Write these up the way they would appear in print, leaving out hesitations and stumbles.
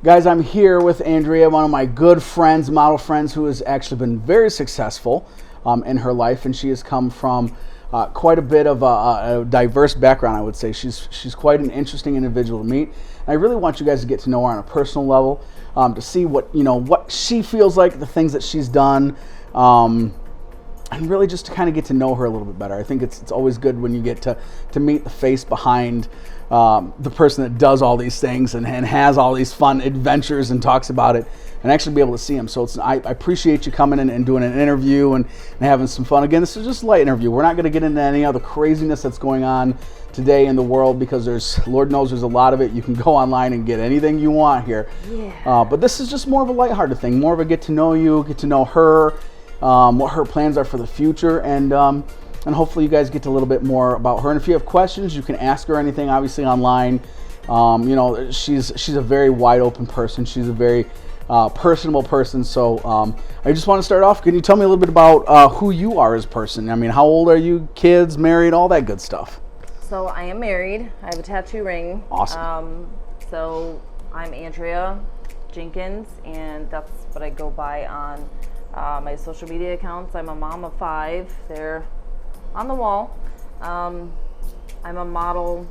Guys, I'm here with Andrea, one of my good friends, model friends, who has actually been very successful in her life, and she has come from quite a bit of a diverse background, I would say. She's quite an interesting individual to meet. And I really want you guys to get to know her on a personal level, to see what she feels like, the things that she's done, and really just to kind of get to know her a little bit better. I think it's always good when you get to meet the face behind the person that does all these things and has all these fun adventures and talks about it, and actually be able to see them. So I appreciate you coming in and doing an interview and having some fun. Again, this is just a light interview. We're not going to get into any other craziness that's going on today in the world, because Lord knows there's a lot of it. You can go online and get anything you want here. Yeah. But this is just more of a lighthearted thing, more of a get to know you, get to know her, what her plans are for the future, and hopefully you guys get to a little bit more about her. And if you have questions, you can ask her anything, obviously online. She's a very wide open person. She's a very personable person. So I just want to start off. Can you tell me a little bit about who you are as a person? I mean, how old are you? Kids, married, all that good stuff. So I am married. I have a tattoo ring. Awesome. So I'm Andrea Jenkins, and that's what I go by on my social media accounts. I'm a mom of 5. They're on the wall. I'm a model,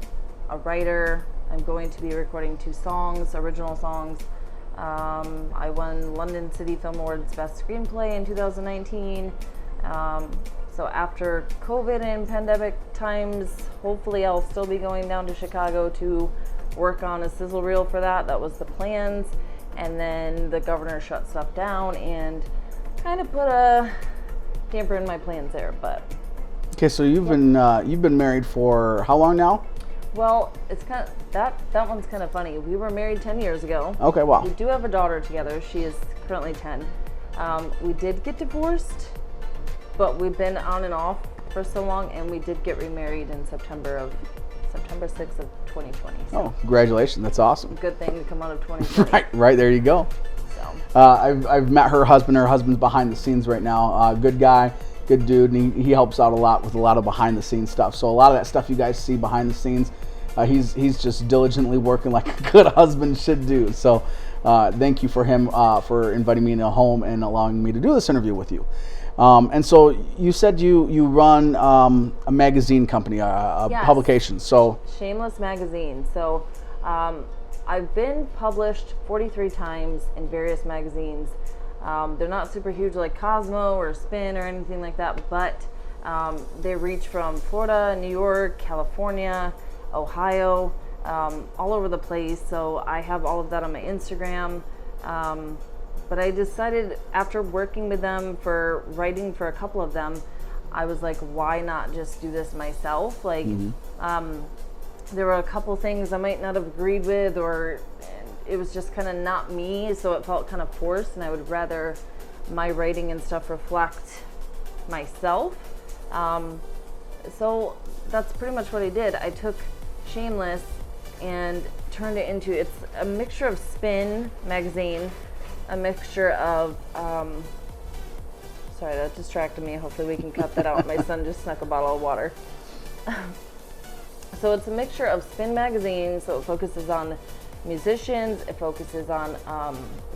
a writer. I'm going to be recording 2 songs, original songs. I won London City Film Awards Best Screenplay in 2019. So after COVID and pandemic times, hopefully I'll still be going down to Chicago to work on a sizzle reel for that. That was the plans. And then the governor shut stuff down and kind of put a damper in my plans there. But Okay, so you've been married for how long now? well, it's kind of that one's kind of funny. We were married 10 years ago. Okay, wow. We do have a daughter together. She is currently 10. We did get divorced, but we've been on and off for so long, and we did get remarried in September 6th of 2020. So Oh, congratulations! That's awesome. good thing to come out of 2020. Right there you go. So I've met her husband. Her husband's behind the scenes right now. Good guy, good dude, and he helps out a lot with a lot of behind the scenes stuff. So a lot of that stuff you guys see behind the scenes, he's just diligently working like a good husband should do. So thank you for him for inviting me into home and allowing me to do this interview with you. And so you said you run a magazine company, a Yes. publication. So Shameless Magazine. So I've been published 43 times in various magazines. They're not super huge like Cosmo or Spin or anything like that, but they reach from Florida, New York, California, Ohio, all over the place. So I have all of that on my Instagram. But I decided, after working with them for writing for a couple of them, I was like, why not just do this myself? Like, there were a couple things I might not have agreed with, or it was just kind of not me, so it felt kind of forced, and I would rather my writing and stuff reflect myself. So that's pretty much what I did. I took Shameless and turned it into, it's a mixture of Spin magazine, a mixture of, sorry, that distracted me. Hopefully we can cut that out. My son just snuck a bottle of water. So it's a mixture of Spin magazine, so it focuses on musicians, it focuses on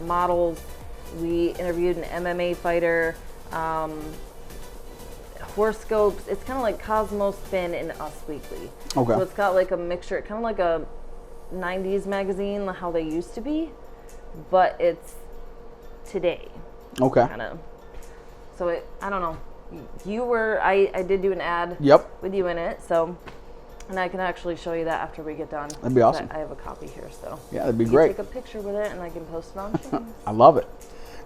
models. We interviewed an MMA fighter, horoscopes. It's kind of like Cosmo, Spin, and Us Weekly. Okay. So it's got like a mixture, kind of like a 90s magazine, how they used to be, but it's today. okay. Kind of. So I don't know. I did do an ad Yep. with you in it, so, and I can actually show you that after we get done. That'd be awesome. I have a copy here, so. Yeah, that'd be You great. take a picture with it and I can post it on Shameless. I love it.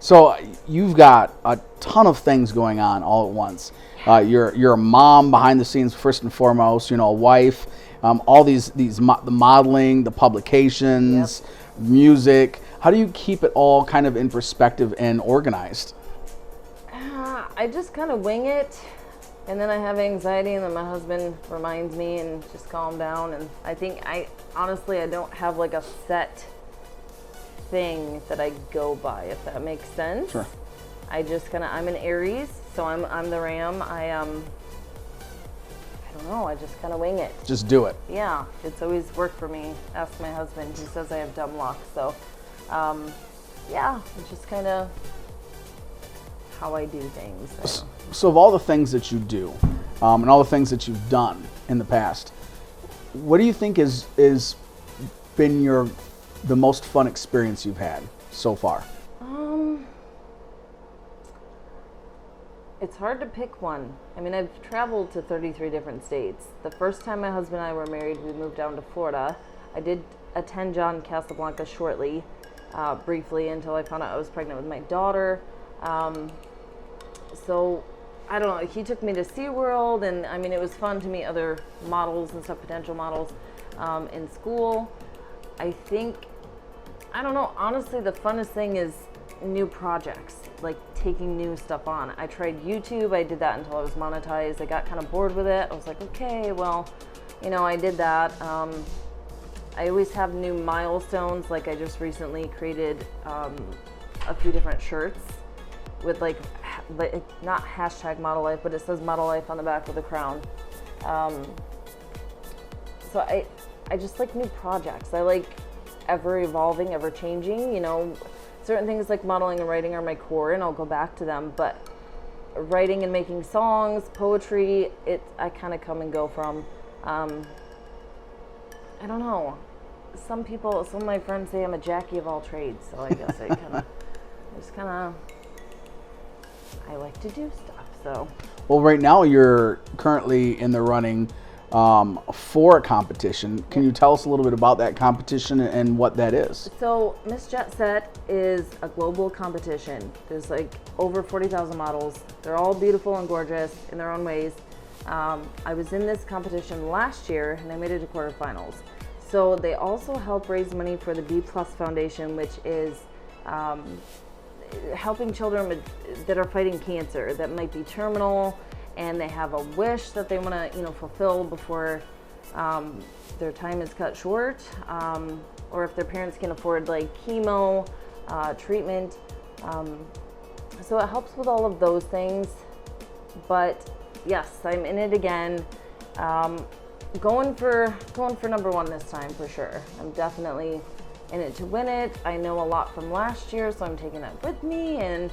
So you've got a ton of things going on all at once. You're a mom behind the scenes first and foremost. A wife. All the modeling, the publications, music. How do you keep it all kind of in perspective and organized? I just kind of wing it, and then I have anxiety, and then my husband reminds me and just calm down. And I think I don't have like a set thing that I go by, if that makes sense. Sure. I just I'm an Aries, so I'm the Ram. I don't know, I just kind of wing it. Just do it. Yeah, it's always worked for me. Ask my husband, he says I have dumb luck, so Yeah, it's just kind of how I do things. So of all the things that you do, and all the things that you've done in the past, what do you think is been the most fun experience you've had so far? It's hard to pick one. I mean, I've traveled to 33 different states. The first time my husband and I were married, we moved down to Florida. I did attend John Casablanca shortly, briefly, until I found out I was pregnant with my daughter. So, I don't know, he took me to SeaWorld, and I mean, it was fun to meet other models and stuff, potential models, in school. I think, I don't know, honestly, the funnest thing is new projects, like taking new stuff on. I tried YouTube, I did that until I was monetized. I got kind of bored with it. I was like, okay, well, you know, I did that. I always have new milestones, like I just recently created a few different shirts with like not hashtag model life, but it says model life on the back with a crown. So I just like new projects. I like ever evolving, ever changing, you know. Certain things like modeling and writing are my core, and I'll go back to them, but writing and making songs, poetry, I kind of come and go from. I don't know. Some of my friends say I'm a Jackie of all trades, so I guess I like to do stuff, so. Well, right now you're currently in the running for a competition. Can you tell us a little bit about that competition and what that is? So Miss Jet Set is a global competition. There's like over 40,000 models. They're all beautiful and gorgeous in their own ways. I was in this competition last year and I made it to quarterfinals. So they also help raise money for the B+ Foundation, which is helping children that are fighting cancer that might be terminal, and they have a wish that they want to, you know, fulfill before their time is cut short, or if their parents can afford like chemo treatment. So it helps with all of those things. But yes, I'm in it again. Going for number one this time for sure. I'm definitely in it to win it. I know a lot from last year, so I'm taking that with me, and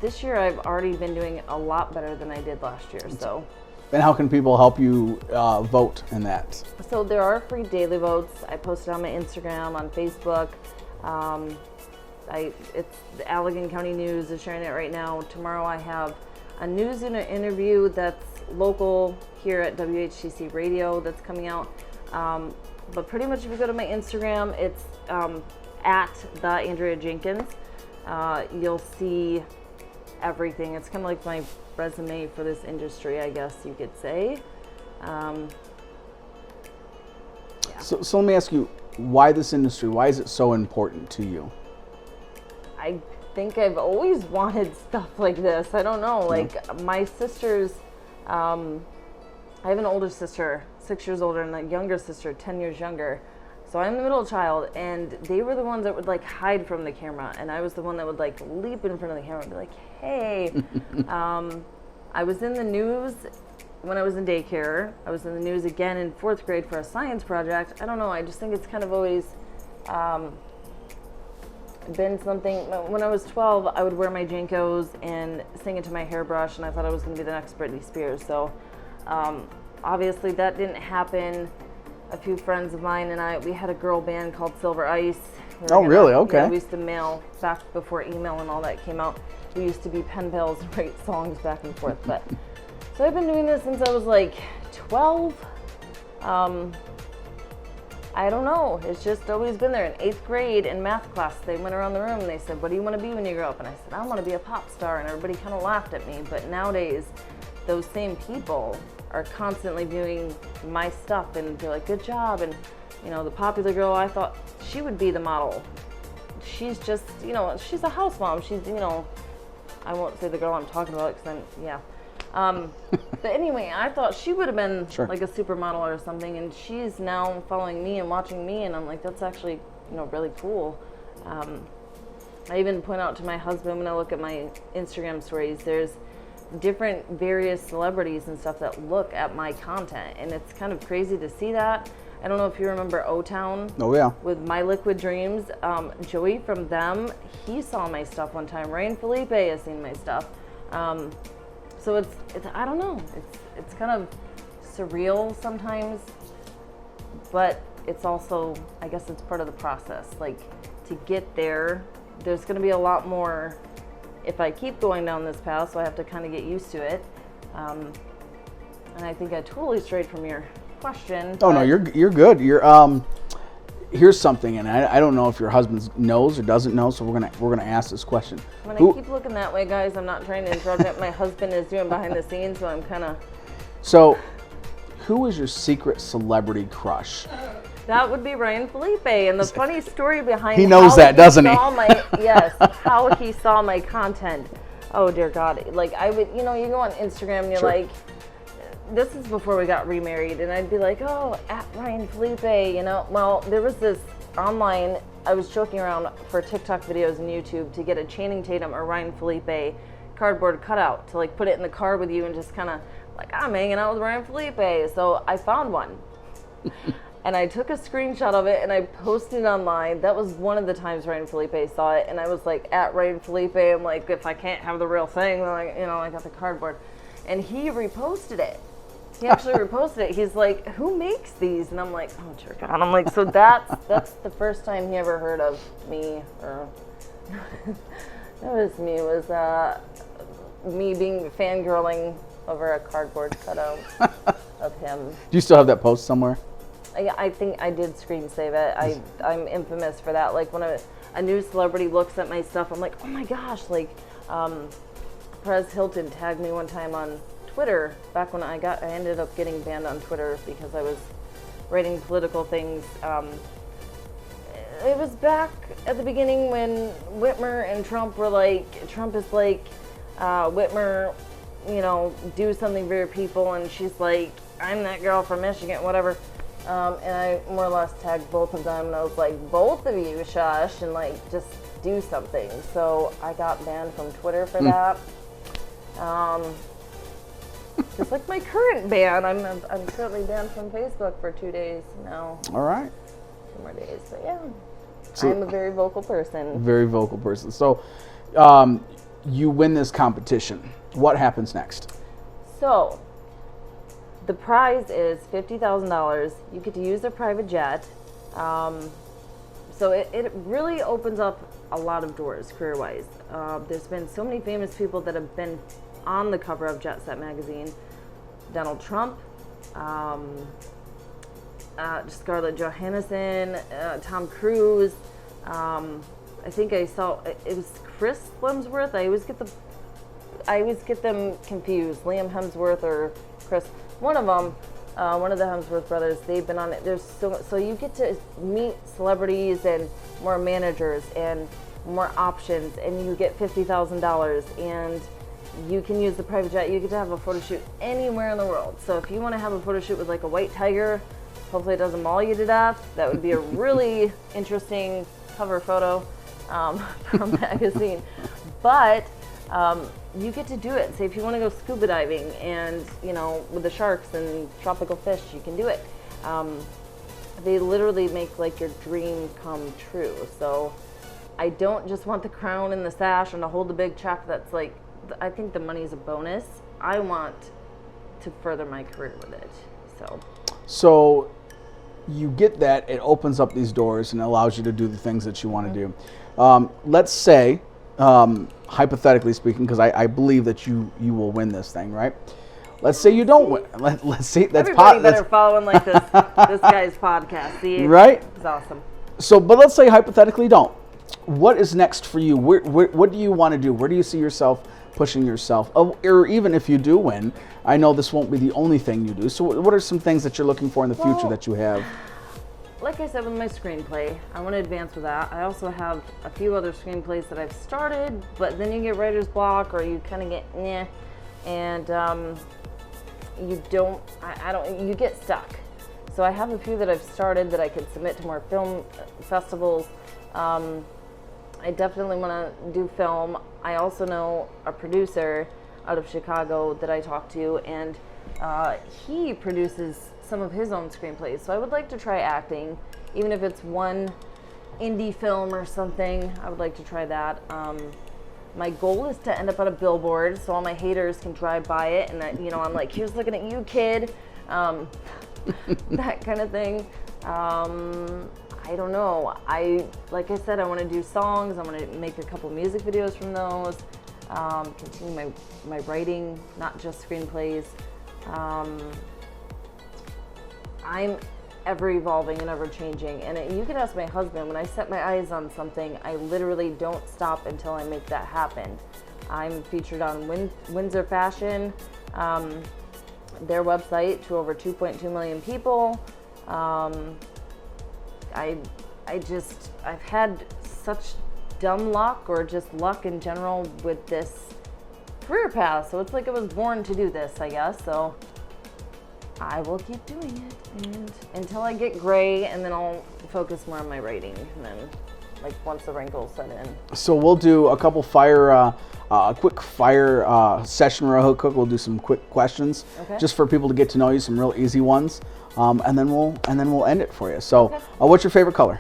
this year I've already been doing a lot better than I did last year. So. And how can people help you vote in that? So there are free daily votes. I post it on my Instagram, on Facebook. It's the Allegan County News is sharing it right now. Tomorrow I have a news interview that's local here at WHCC Radio that's coming out. But pretty much if you go to my Instagram, it's at the Andrea Jenkins. You'll see everything. It's kind of like my resume for this industry, I guess you could say. Yeah. So let me ask you, why this industry? Why is it so important to you? I think I've always wanted stuff like this. I don't know. Like my sisters, I have an older sister, 6 years older, and a younger sister, 10 years younger. So I'm the middle child, and they were the ones that would like hide from the camera, and I was the one that would like leap in front of the camera and be like, hey. I was in the news when I was in daycare. I was in the news again in 4th grade for a science project. I don't know, I just think it's kind of always been something. When I was 12, I would wear my Jankos and sing into my hairbrush, and I thought I was going to be the next Britney Spears. So obviously that didn't happen. A few friends of mine and we had a girl band called Silver Ice. Oh, really? Okay. Yeah, we used to mail back before email and all that came out. We used to be pen pals and write songs back and forth. But so I've been doing this since I was like 12. I don't know. It's just always been there. In 8th grade in math class, they went around the room and they said, "What do you want to be when you grow up?" And I said, "I want to be a pop star." And everybody kind of laughed at me. But nowadays, those same people are constantly viewing my stuff and they're like, "Good job." And you know, the popular girl, I thought she would be the model. She's just, you know, she's a house mom. She's, you know, I won't say the girl I'm talking about because but anyway, I thought she would have been like a supermodel or something, and she's now following me and watching me, and I'm like, that's actually, you know, really cool. I even point out to my husband when I look at my Instagram stories, there's different various celebrities and stuff that look at my content, and it's kind of crazy to see that. I don't know if you remember O-Town. Oh, yeah. With My Liquid Dreams. Joey from them, he saw my stuff one time. Ryan Felipe has seen my stuff. So it's I don't know. It's kind of surreal sometimes, but it's also, I guess it's part of the process. Like, to get there, there's going to be a lot more if I keep going down this path, so I have to kind of get used to it. And I think I totally strayed from your question. Oh no, you're good. You're here's something, and I don't know if your husband knows or doesn't know, so we're gonna ask this question. When I keep looking that way, guys, I'm not trying to interrupt what my husband is doing behind the scenes, so I'm kind of. So, who is your secret celebrity crush? That would be Ryan Felipe, and the funny story behind he knows that, doesn't he? Yes, how he saw my content. Oh dear God! Like, I would, you go on Instagram and you're Sure. like, this is before we got remarried, and I'd be like, oh, at Ryan Felipe, Well, there was this online. I was joking around for TikTok videos and YouTube to get a Channing Tatum or Ryan Felipe cardboard cutout to like put it in the car with you and just kind of like, I'm hanging out with Ryan Felipe. So I found one. And I took a screenshot of it and I posted it online. That was one of the times Ryan Felipe saw it. And I was like, at Ryan Felipe, I'm like, if I can't have the real thing, then I got the cardboard. And he reposted it. He actually reposted it. He's like, who makes these? And I'm like, oh, dear God. I'm like, so that's the first time he ever heard of me. Or that was me. It was me being fangirling over a cardboard cutout of him. Do you still have that post somewhere? I think I did screen save it. I'm infamous for that. Like, when a new celebrity looks at my stuff, I'm like, oh my gosh. Like, Perez Hilton tagged me one time on Twitter back when I ended up getting banned on Twitter because I was writing political things. It was back at the beginning when Whitmer and Trump were like, Trump is like, Whitmer, do something for your people, and she's like, I'm that girl from Michigan, whatever. And I more or less tagged both of them, and I was like, both of you shush and like just do something. So I got banned from Twitter for that. Just like my current ban, I'm currently banned from Facebook for 2 days now. All right. 2 more days, but yeah. So, I'm a very vocal person. Very vocal person. So, you win this competition. What happens next? So, the prize is $50,000. You get to use a private jet. So it really opens up a lot of doors career-wise. There's been so many famous people that have been on the cover of Jet Set magazine. Donald Trump, Scarlett Johansson, Tom Cruise. I think I saw it was Chris Hemsworth. I always get them confused. Liam Hemsworth or Chris. One of them, one of the Hemsworth brothers. They've been on it. There's so you get to meet celebrities and more managers and more options, and you get $50,000 and you can use the private jet. You get to have a photo shoot anywhere in the world. So if you want to have a photo shoot with like a white tiger, hopefully it doesn't maul you to death. That would be a really interesting cover photo from a magazine. But you get to do it. Say if you want to go scuba diving and, with the sharks and tropical fish, you can do it. They literally make like your dream come true. So I don't just want the crown and the sash and to hold the big check. That's like, I think the money is a bonus. I want to further my career with it. So you get that, it opens up these doors and allows you to do the things that you want to do. Let's say, hypothetically speaking, because I believe that you will win this thing, right? Let's say you don't win. Let's see. Everybody better following like this guy's podcast. See, right? It's awesome. So, but let's say hypothetically don't. What is next for you? What do you want to do? Where do you see yourself pushing yourself? Or even if you do win, I know this won't be the only thing you do. So what are some things that you're looking for in the future that you have? Like I said with my screenplay, I want to advance with that. I also have a few other screenplays that I've started, but then you get writer's block or you kind of get meh, and you get stuck. So I have a few that I've started that I could submit to more film festivals. I definitely want to do film. I also know a producer out of Chicago that I talked to, and he produces some of his own screenplays. So I would like to try acting, even if it's one indie film or something. I would like to try that. My goal is to end up on a billboard so all my haters can drive by it and that, I'm like, here's looking at you, kid. That kind of thing. I don't know. Like I said, I want to do songs. I want to make a couple music videos from those. Continue my writing, not just screenplays. I'm ever evolving and ever changing. And you can ask my husband, when I set my eyes on something, I literally don't stop until I make that happen. I'm featured on Windsor Fashion, their website, to over 2.2 million people. I've had such dumb luck, or just luck in general, with this career path. So it's like I was born to do this, I guess. So I will keep doing it, and until I get gray, and then I'll focus more on my writing, and then once the wrinkles set in. So we'll do a couple quick fire session real quick. We'll do some quick questions, just for people to get to know you, some real easy ones, and then we'll end it for you. So, what's your favorite color?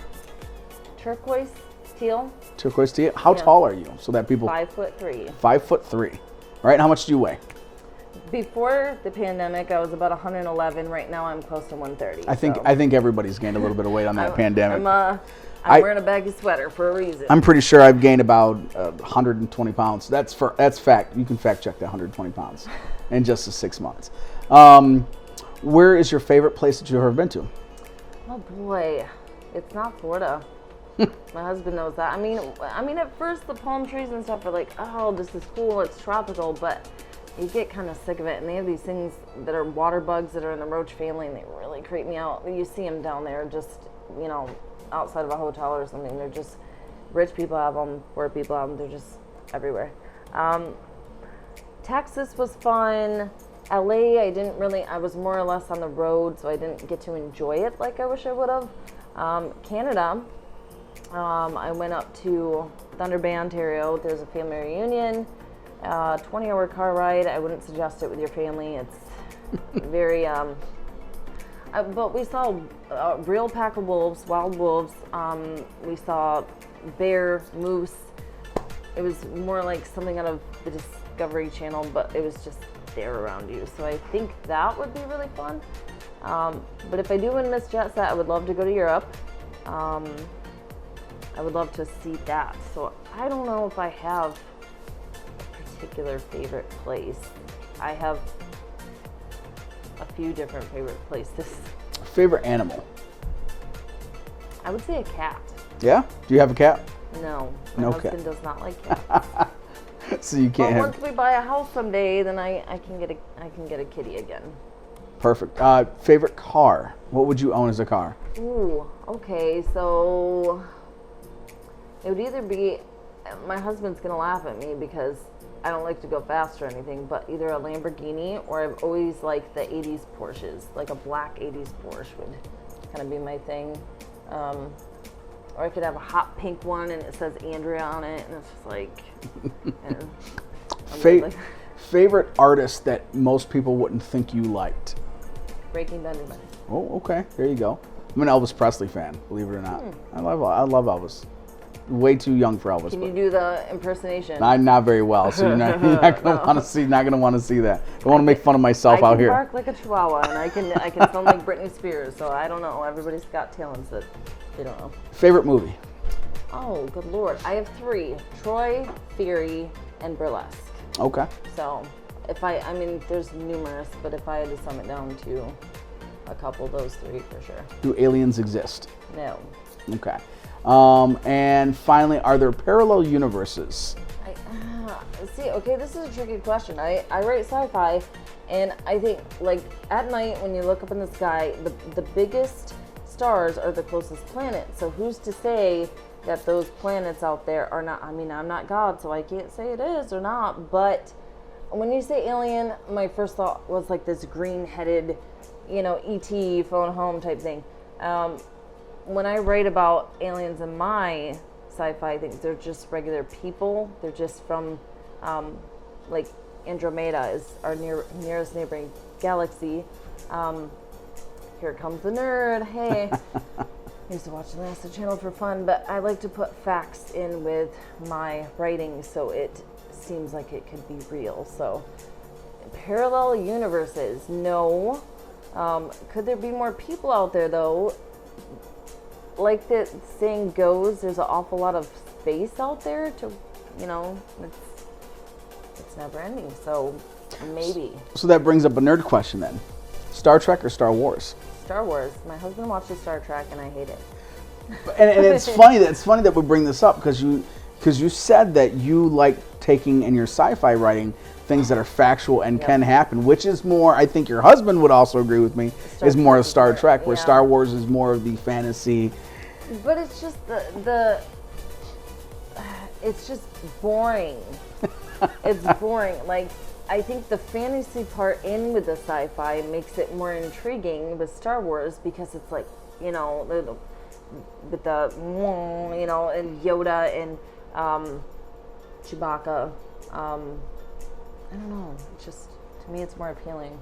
Turquoise teal. Turquoise teal. How tall are you? So that people. 5'3". 5'3". All right. How much do you weigh? Before the pandemic, I was about 111. Right now, I'm close to 130. I think everybody's gained a little bit of weight on that pandemic. I'm wearing a baggy sweater for a reason. I'm pretty sure I've gained about 120 pounds. That's fact. You can fact check that. 120 pounds in just 6 months. Where is your favorite place that you've ever been to? Oh boy, it's not Florida. My husband knows that. I mean, at first the palm trees and stuff are like, oh, this is cool. It's tropical, but you get kind of sick of it. And they have these things that are water bugs that are in the roach family, and they really creep me out. You see them down there, just outside of a hotel or something. They're just, rich people have them, poor people have them. They're just everywhere. Texas was fun. LA, I was more or less on the road, so I didn't get to enjoy it like I wish I would have. Canada, I went up to Thunder Bay, Ontario. There's a family reunion, 20-hour car ride. I wouldn't suggest it with your family. It's very, but we saw a real pack of wolves, wild wolves. We saw bear, moose. It was more like something out of the Discovery Channel, but it was just there around you. So I think that would be really fun. But if I do win Miss Jet Set, I would love to go to Europe. I would love to see that. So I don't know if I have a particular favorite place. I have a few different favorite places. Favorite animal? I would say a cat. Yeah? Do you have a cat? No. My husband does not like cats. So you can't. But once we buy a house someday, then I can get a kitty again. Perfect. Favorite car? What would you own as a car? Ooh, okay. So it would either be, my husband's gonna laugh at me because I don't like to go fast or anything, but either a Lamborghini, or I've always liked the 80s Porsches. Like a black 80s Porsche would kind of be my thing. Or I could have a hot pink one and it says Andrea on it, and it's just like, favorite artist that most people wouldn't think you liked? Breaking Benjamin. Oh, okay. There you go. I'm an Elvis Presley fan, believe it or not. I love Elvis. Way too young for Elvis. Can you do the impersonation? Not very well, so you're not gonna want to see. Not gonna want to see that. I want to make fun of myself out here. I can bark like a chihuahua, and I can sound like Britney Spears. So I don't know. Everybody's got talents that they don't know. Favorite movie? Oh, good Lord. I have 3: Troy, Theory, and Burlesque. Okay. So there's numerous, but if I had to sum it down to a couple, those 3 for sure. Do aliens exist? No. Okay. And finally, are there parallel universes? This is a tricky question. I write sci-fi, and I think, like, at night when you look up in the sky, the biggest stars are the closest planets. So who's to say that those planets out there are not, I'm not God, so I can't say it is or not, but when you say alien, my first thought was like this green-headed, E.T. phone home type thing. When I write about aliens in my sci-fi things, they're just regular people. They're just from, like, Andromeda is our nearest neighboring galaxy. here comes the nerd. Hey, I used to watch the NASA Channel for fun, but I like to put facts in with my writing so it seems like it could be real. So, parallel universes, no. Could there be more people out there though? Like the saying goes, there's an awful lot of space out there to, it's never ending. So maybe. So that brings up a nerd question then. Star Trek or Star Wars? Star Wars. My husband watches Star Trek and I hate it. And it's funny that we bring this up because you said that you like taking in your sci-fi writing things that are factual and can happen, which is more, I think your husband would also agree with me, is more of Star Trek, where Star Wars is more of the fantasy. But it's just it's just boring. It's boring. Like, I think the fantasy part in with the sci-fi makes it more intriguing with Star Wars because it's like, with the, and Yoda and Chewbacca. I don't know. It's just, to me, it's more appealing.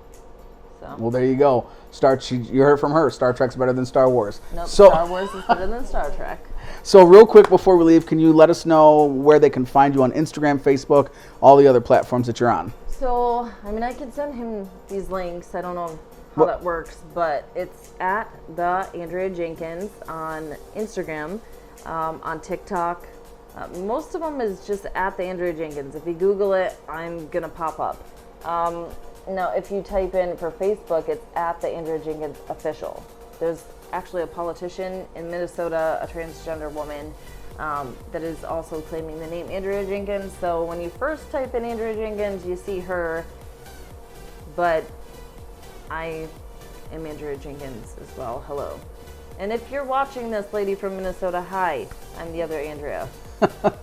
So. Well, there you go. You heard from her. Star Trek's better than Star Wars. Nope, Star Wars is better than Star Trek. So real quick before we leave, can you let us know where they can find you on Instagram, Facebook, all the other platforms that you're on? So, I can send him these links. I don't know how that works, but it's at the Andrea Jenkins on Instagram, on TikTok. Most of them is just at the Andrea Jenkins. If you Google it, I'm going to pop up. Now, if you type in for Facebook, it's at the Andrea Jenkins Official. There's actually a politician in Minnesota, a transgender woman, that is also claiming the name Andrea Jenkins. So when you first type in Andrea Jenkins, you see her, but I am Andrea Jenkins as well. Hello. And if you're watching this, lady from Minnesota, hi. I'm the other Andrea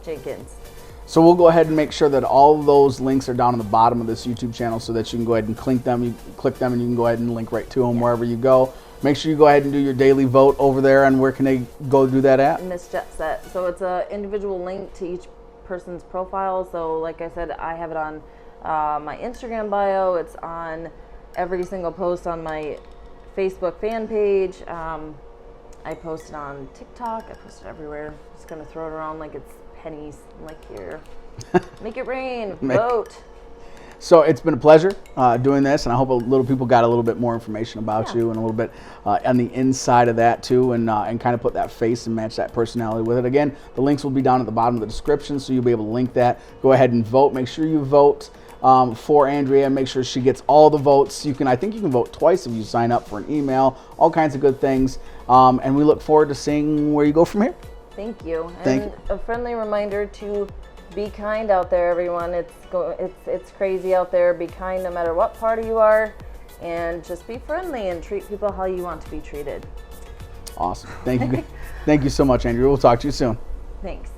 Jenkins. So we'll go ahead and make sure that all of those links are down on the bottom of this YouTube channel so that you can go ahead and click them and you can go ahead and link right to them wherever you go. Make sure you go ahead and do your daily vote over there. And where can they go do that at? Miss Jet Set. So it's an individual link to each person's profile. So like I said, I have it on my Instagram bio. It's on every single post on my Facebook fan page. I post it on TikTok. I post it everywhere. Just going to throw it around like it's pennies. I'm like, here, make it rain, vote. So it's been a pleasure doing this, and I hope little people got a little bit more information about you and a little bit on the inside of that too, and kind of put that face and match that personality with it. Again, the links will be down at the bottom of the description, so you'll be able to link that. Go ahead and vote. Make sure you vote for Andrea. Make sure she gets all the votes. I think you can vote twice if you sign up for an email. All kinds of good things, and we look forward to seeing where you go from here. Thank you. And a friendly reminder to be kind out there, everyone. It's crazy out there. Be kind no matter what party you are, and just be friendly and treat people how you want to be treated. Awesome. Thank you. Thank you so much, Andrea. We'll talk to you soon. Thanks.